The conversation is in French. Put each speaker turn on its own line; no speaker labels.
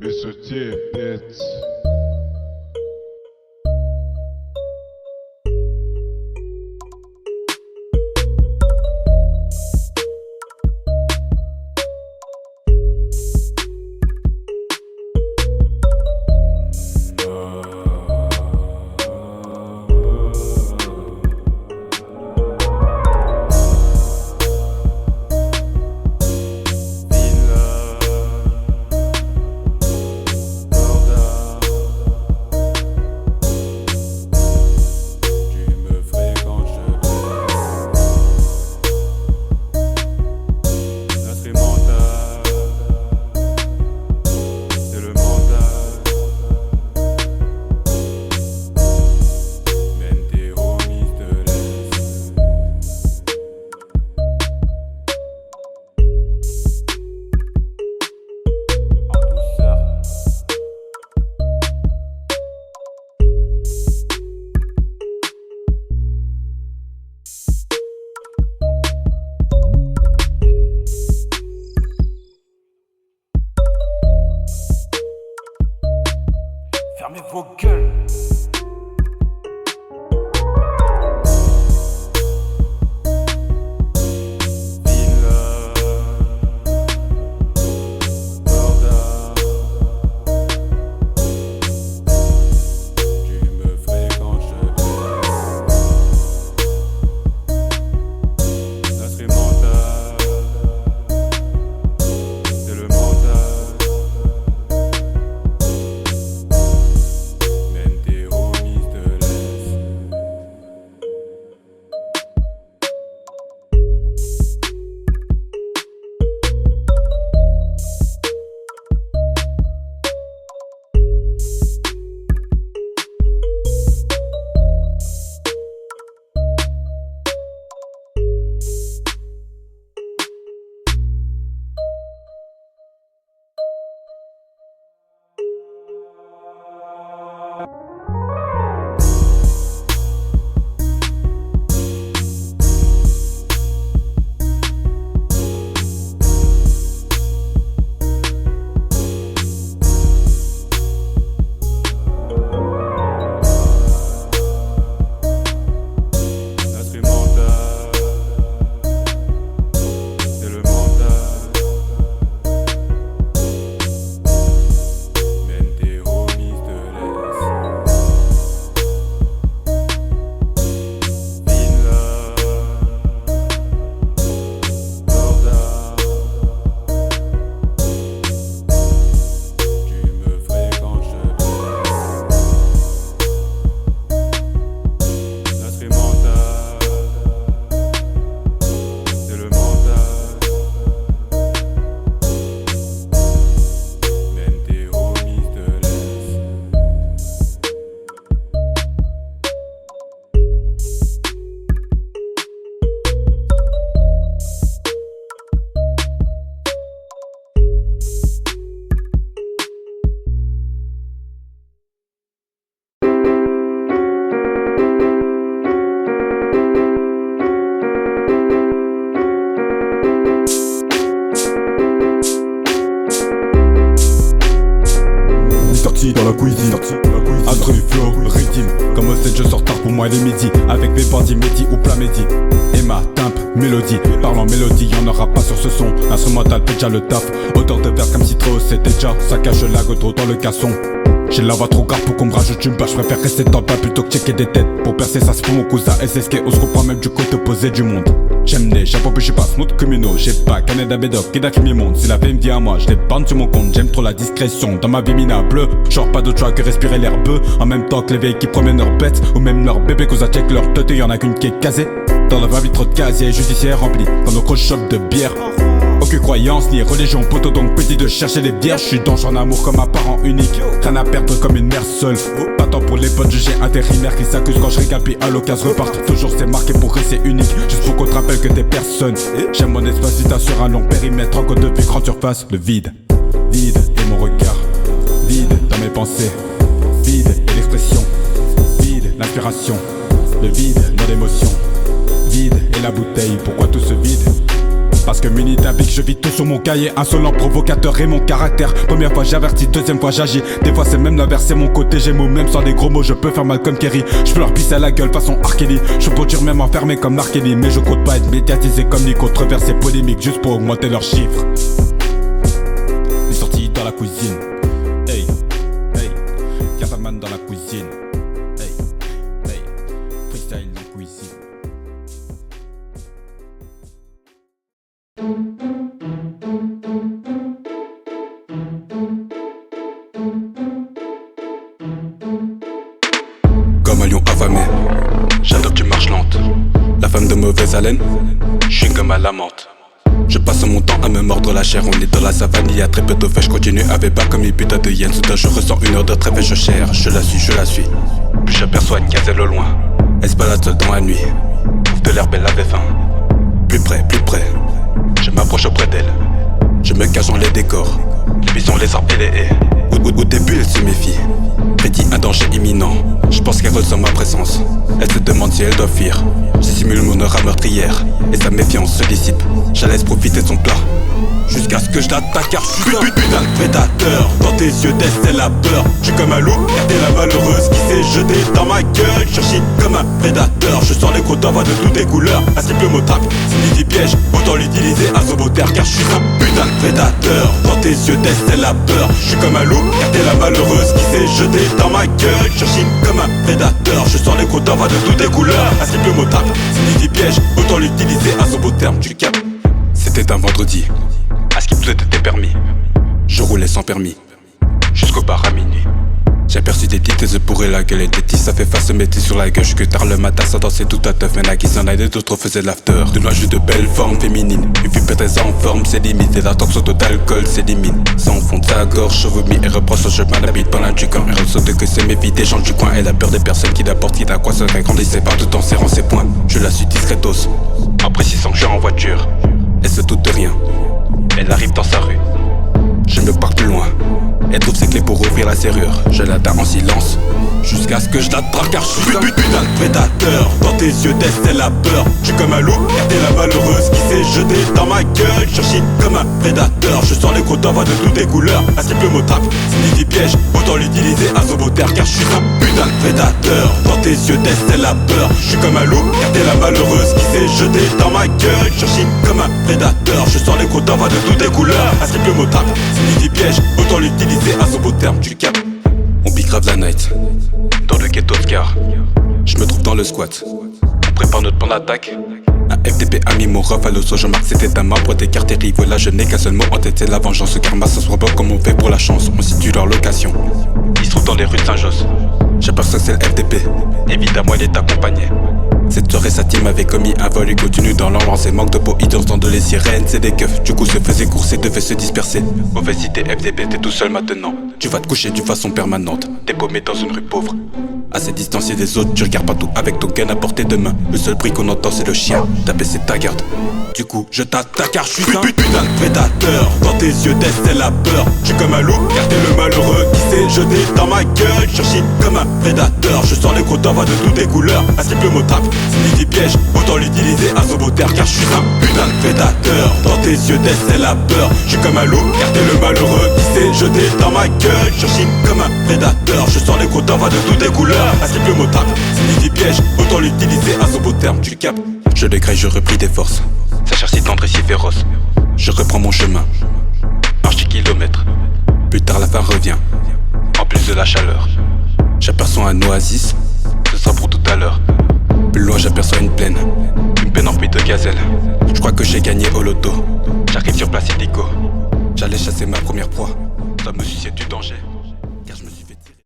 Bessotier, bitch.
Fermez vos gueules.
Dans la cuisine, entre flow, rythme. Comme au set je sors tard, pour moi il est midi. Avec mes bandits, midi ou plat midi. Et ma timbre, mélodie, parlant mélodie, y'en aura pas sur ce son. L'instrumental fait déjà le taf. Odeur de verre comme citron, c'était déjà. Ça cache la goutte dans le casson. J'ai la voix trop grave pour qu'on me rajoute une bâche. Je préfère rester dans le bas plutôt que checker des têtes. Pour percer ça se fout mon cousin SSK. On se reprend même du côté opposé du monde. J'aime les chapeaux puis je suis pas smooth criminaux. J'ai pas Canada Bédoc qui d'accord mi monde. Si la vie me vient à moi, je les bande sur mon compte. J'aime trop la discrétion, dans ma vie minable. Genre pas d'autre choix que respirer l'air bœuf. En même temps que les vieilles qui promènent leurs bêtes. Ou même leurs bébés qu'on check leur tête. Y'en a qu'une qui est casée. Dans la vraie vie trop de casiers judiciaires remplis. Dans nos grosses shops de bière. Aucune croyance ni religion, poteau donc petit de chercher les bières. J'suis dans en amour comme un parent unique. Rien à perdre comme une mère seule. Pas tant pour les potes jugés intérimaires qui s'accusent quand je régale puis à l'occasion repartent. Toujours c'est marqué pour rester unique. Juste pour qu'on te rappelle que t'es personne. J'aime mon espacita sur un long périmètre. En côte de vue grande surface, le vide. Vide et mon regard. Vide dans mes pensées. Vide et l'expression. Vide l'inspiration. Le vide dans l'émotion. Vide et la bouteille, pourquoi tout se vide? Parce que muni d'un bic, je vis tout sur mon cahier. Insolent, provocateur et mon caractère. Première fois j'avertis, deuxième fois j'agis. Des fois c'est même l'inverse, c'est mon côté gémeaux. Même sans des gros mots, je peux faire mal comme Kerry. Je peux leur pisser à la gueule façon R. Kelly. Je peux dire même enfermé comme R. Kelly. Mais je compte pas être médiatisé comme les controversés polémiques juste pour augmenter leurs chiffres. Les sorties dans la cuisine. Hey, hey, y'a pas man dans la cuisine. Hey, hey, freestyle en cuisine. Comme un lion affamé, j'adopte une marche lente. La femme de mauvaise haleine, je suis comme à la menthe. Je passe mon temps à me mordre la chair. On est dans la savane, il y a très peu de fait. Je continue à bas comme une putain de hyène. Soudain je ressens une heure de trêve et je cherche. Je la suis. Puis j'aperçois une gazelle au loin. Elle se balade seule dans la nuit. De l'herbe, elle avait faim. Plus près. Je m'approche auprès d'elle. Je me cache dans les décors. Les buissons, les arbres et les haies. Au début elle se méfie. Prédit un danger imminent. Je pense qu'elle ressent ma présence. Elle se demande si elle doit fuir. Je simule mon aura meurtrière. Et sa méfiance se dissipe. Je la laisse profiter de son plat. Jusqu'à ce que je l'attaque car je suis putain de prédateur. Dans tes yeux c'est la peur. Je suis comme un loup, t'es la malheureuse qui s'est jetée dans ma gueule. Je chie comme un prédateur. Je sors les gros d'envoi de toutes les couleurs. Un simple mot tape, signifie piège. Autant l'utiliser à son beau terre car je suis un putain de prédateur. Dans tes yeux c'est la peur. Je suis comme un loup, t'es la malheureuse qui s'est jetée dans ma gueule. Je chie comme un prédateur. Je sors les gros d'envoi de toutes les couleurs. Un simple mot tape, signifie piège. Autant l'utiliser à son beau terme. Tu captes. C'était un vendredi. À ce qui tout était permis. Je roulais sans permis jusqu'au bar à minuit. J'ai aperçu des petites se pourraient la gueule et des petits ça fait face se mettre sur la gueule. Jusque tard le matin ça dansait tout à teuf. Y'en a qui s'en allaient, d'autres faisaient de l'after. De loin juste de belles formes féminines. Une fille peut-être en forme, c'est limite. Et l'attention d'alcool s'élimine. Ça enfonce sa gorge, je vomis et reproche son chemin. Habite pendant du camp. Elle ressent que c'est méfie des gens du coin. Elle a peur des personnes qui l'apportent, qui la croient. Ça fait grandissait par tout en serrant ses poings. Je la suis discretos, en précisant que je suis en voiture. Elle se doute de rien. Elle arrive dans sa rue. Je me pars plus loin. Elle trouve ses clés pour ouvrir la serrure. Je l'attends en silence jusqu'à ce que je l'attrape car je suis un putain de prédateur. Dans tes yeux c'est la peur. Je suis comme un loup, t'es la malheureuse qui s'est jetée dans ma gueule. Je chie comme un prédateur. Je sors les gros d'envoi de toutes les couleurs. Un simple mot tape, signifie piège. Autant l'utiliser à son beau terre car je suis un putain de prédateur. Dans tes yeux c'est la peur. Je suis comme un loup, t'es la malheureuse qui s'est jetée dans ma gueule. Je chie comme un prédateur. Je sors les gros d'envoi de toutes les couleurs. Un simple mot tape, signifie piège. Autant l'utiliser à son beau terme, tu captes. On pique grave la night dans le ghetto de Scar. Je me trouve dans le squat. On prépare notre plan d'attaque. Un FDP a mis mon ref à l'eau. Je marque c'était un membre des quartiers rivaux. Là je n'ai qu'un seul mot en tête, c'est la vengeance. Ce karma ça soit pas comme on fait pour la chance. On situe leur location. Ils se trouvent dans les rues de Saint-Josse. J'aperçois que c'est le FDP. Évidemment il est accompagné. Cette soirée sa team avait commis un vol. Il continue dans leur lancée. Manque de peau, ils dansent dans les sirènes. C'est des keufs, du coup se faisait courser, devait se disperser. Mauvaise idée FDP, t'es tout seul maintenant. Tu vas te coucher d'une façon permanente. T'es paumé dans une rue pauvre. Assez distancié des autres, tu regardes partout avec ton gun à portée de main. Le seul bruit qu'on entend c'est le chien. T'as baissé ta garde. Du coup je t'attaque car je suis un putain de prédateur. Dans tes yeux c'est la peur. Je suis comme un loup car t'es le malheureux qui s'est jeté dans ma gueule. Je chie comme un prédateur. Je sors les gros d'envoi de toutes les couleurs. Un simple mot tape, signifie piège. Autant l'utiliser à son beau terre car je suis un putain de prédateur. Dans tes yeux c'est la peur. Je suis comme un loup car t'es le malheureux qui s'est jeté dans ma gueule. Je chie comme un prédateur. Je sors les gros d'envoi de toutes les couleurs. Un simple mot tape, signifie piège. Autant l'utiliser à son beau terme, tu captes. Je dégraille, je repris des forces. Sa chair si tendre et si féroce. Je reprends mon chemin. Marche 10 kilomètres. Plus tard la faim revient. En plus de la chaleur. J'aperçois un oasis. Ce sera pour tout à l'heure. Plus loin j'aperçois une plaine. Une plaine remplie de gazelles. Je crois que j'ai gagné au loto. J'arrive sur place illico. J'allais chasser ma première proie. Ça me suscite du danger.